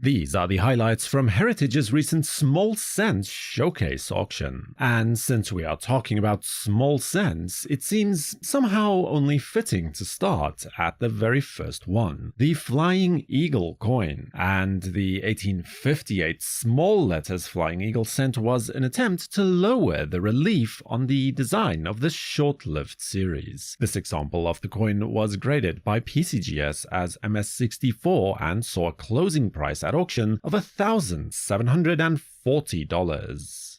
These are the highlights from Heritage's recent Small Cents Showcase auction. And since we are talking about small cents, it seems somehow only fitting to start at the very first one, the Flying Eagle coin. And the 1858 small letters Flying Eagle cent was an attempt to lower the relief on the design of the short-lived series. This example of the coin was graded by PCGS as MS64 and saw a closing price at auction of $1,740.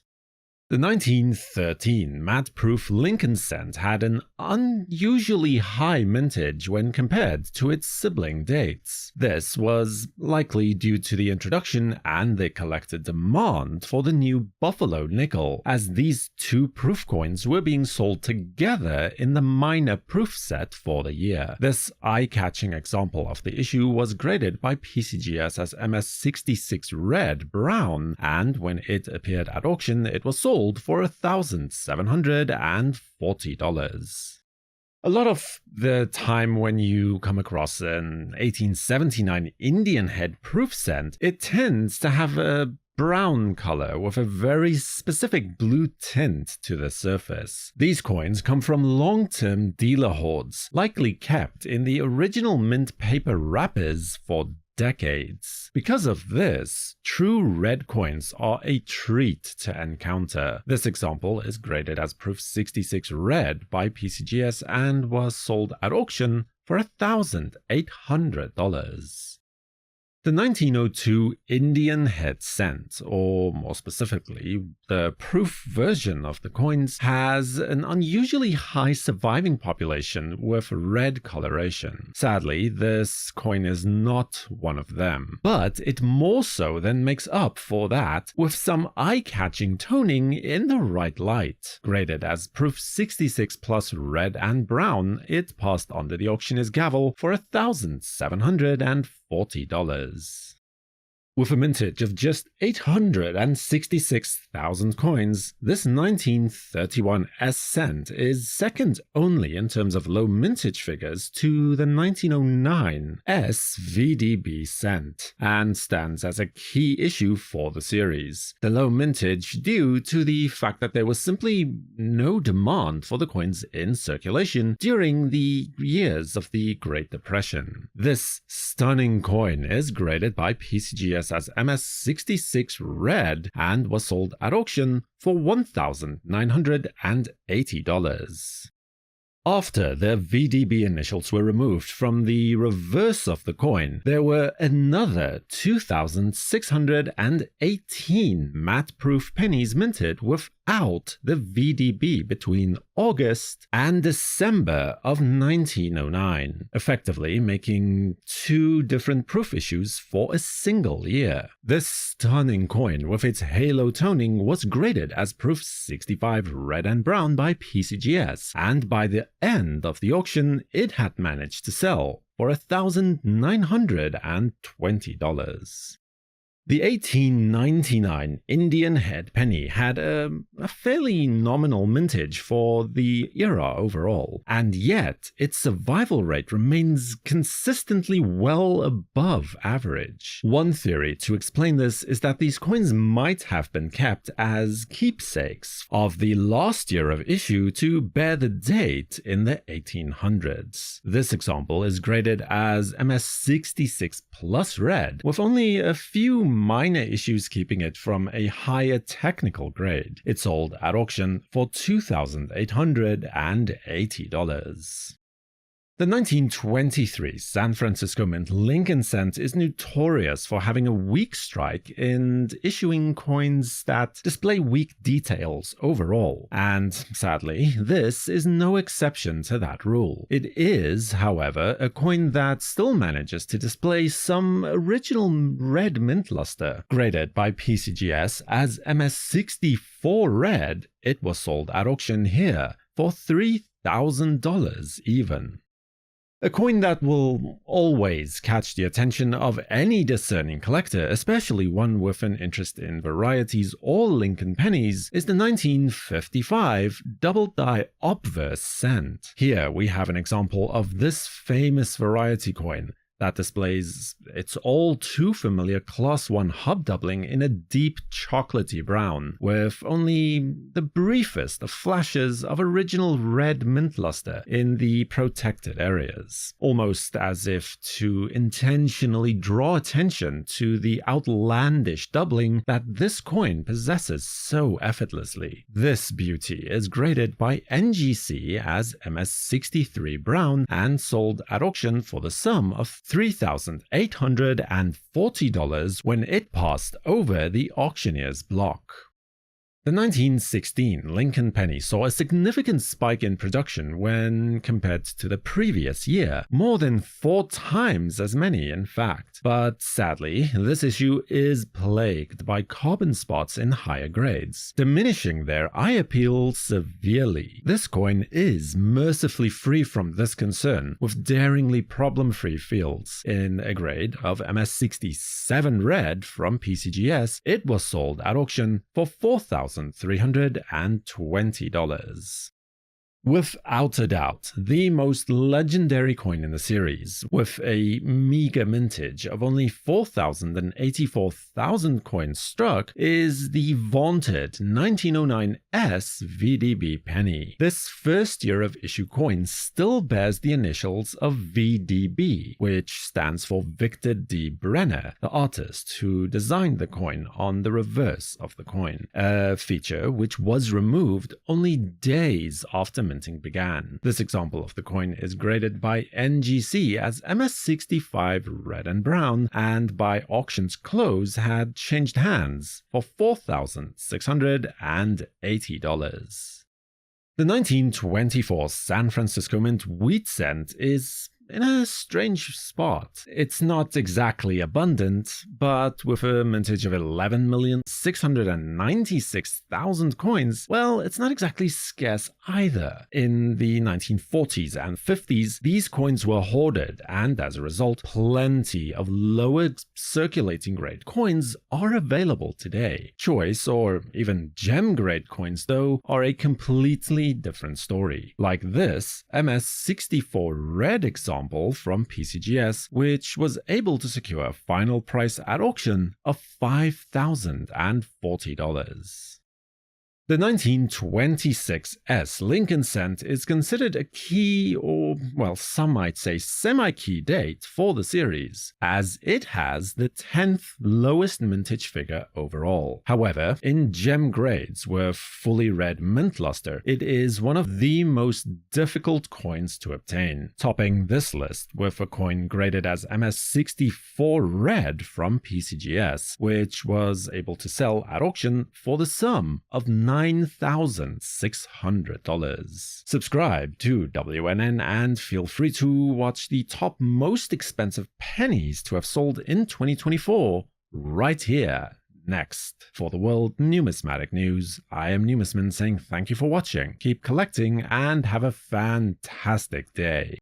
The 1913 matte-proof Lincoln cent had an unusually high mintage when compared to its sibling dates. This was likely due to the introduction and the collector demand for the new Buffalo nickel, as these two proof coins were being sold together in the minor proof set for the year. This eye-catching example of the issue was graded by PCGS as MS66 Red Brown, and when it appeared at auction, it was sold for $1,740. A lot of the time when you come across an 1879 Indian head proof cent, it tends to have a brown color with a very specific blue tint to the surface. These coins come from long-term dealer hoards, likely kept in the original mint paper wrappers for decades. Because of this, true red coins are a treat to encounter. This example is graded as Proof 66 Red by PCGS and was sold at auction for $1,800. The 1902 Indian head cent, or more specifically, the proof version of the coins, has an unusually high surviving population with red coloration. Sadly, this coin is not one of them, but it more so than makes up for that with some eye-catching toning in the right light. Graded as Proof 66 plus Red and Brown, it passed under the auctioneer's gavel for $1,740. With a mintage of just 866,000 coins, this 1931 S cent is second only in terms of low mintage figures to the 1909 S VDB cent, and stands as a key issue for the series. The low mintage due to the fact that there was simply no demand for the coins in circulation during the years of the Great Depression. This stunning coin is graded by PCGS as MS66 Red and was sold at auction for $1,980. After the VDB initials were removed from the reverse of the coin, there were another 2,618 matte-proof pennies minted without the VDB between August and December of 1909, effectively making two different proof issues for a single year. This stunning coin with its halo toning was graded as Proof 65 Red and Brown by PCGS, and by the end of the auction, it had managed to sell for $1,920. The 1899 Indian head penny had a fairly nominal mintage for the era overall, and yet its survival rate remains consistently well above average. One theory to explain this is that these coins might have been kept as keepsakes of the last year of issue to bear the date in the 1800s. This example is graded as MS66 plus Red, with only a few minor issues keeping it from a higher technical grade. It sold at auction for $2,880. The 1923 San Francisco Mint Lincoln cent is notorious for having a weak strike and issuing coins that display weak details overall, and sadly, this is no exception to that rule. It is, however, a coin that still manages to display some original red mint luster. Graded by PCGS as MS64 Red, it was sold at auction here for $3,000 even. A coin that will always catch the attention of any discerning collector, especially one with an interest in varieties or Lincoln pennies, is the 1955 double-die obverse cent. Here we have an example of this famous variety coin, that displays its all too familiar Class 1 hobdoubling in a deep chocolatey brown, with only the briefest of flashes of original red mint luster in the protected areas, almost as if to intentionally draw attention to the outlandish doubling that this coin possesses so effortlessly. This beauty is graded by NGC as MS63 brown and sold at auction for the sum of $3,840 when it passed over the auctioneer's block. The 1916 Lincoln penny saw a significant spike in production when compared to the previous year, more than 4 times as many in fact. But sadly, this issue is plagued by carbon spots in higher grades, diminishing their eye appeal severely. This coin is mercifully free from this concern, with daringly problem-free fields. In a grade of MS67 red from PCGS, it was sold at auction for $4,320. Without a doubt, the most legendary coin in the series, with a meager mintage of only 4,084,000 coins struck, is the vaunted 1909 S VDB penny. This first year of issue coin still bears the initials of VDB, which stands for Victor D. Brenner, the artist who designed the coin on the reverse of the coin, a feature which was removed only days after minting began. This example of the coin is graded by NGC as MS65 red and brown, and by auction's close had changed hands for $4,680. The 1924 San Francisco Mint wheat cent is in a strange spot. It's not exactly abundant, but with a mintage of 11,696,000 coins, well, it's not exactly scarce either. In the 1940s and 50s, these coins were hoarded, and as a result, plenty of lower circulating grade coins are available today. Choice or even gem grade coins, though, are a completely different story. Like this MS64 red example from PCGS, which was able to secure a final price at auction of $5,040. The 1926 S Lincoln cent is considered a key, or well, some might say semi-key date for the series, as it has the 10th lowest mintage figure overall. However, in gem grades with fully red mint luster, it is one of the most difficult coins to obtain, topping this list with a coin graded as MS64 red from PCGS, which was able to sell at auction for the sum of $9,600. Subscribe to WNN and feel free to watch the top most expensive pennies to have sold in 2024 right here. Next, for the World Numismatic News, I am Numisman saying thank you for watching, keep collecting, and have a fantastic day.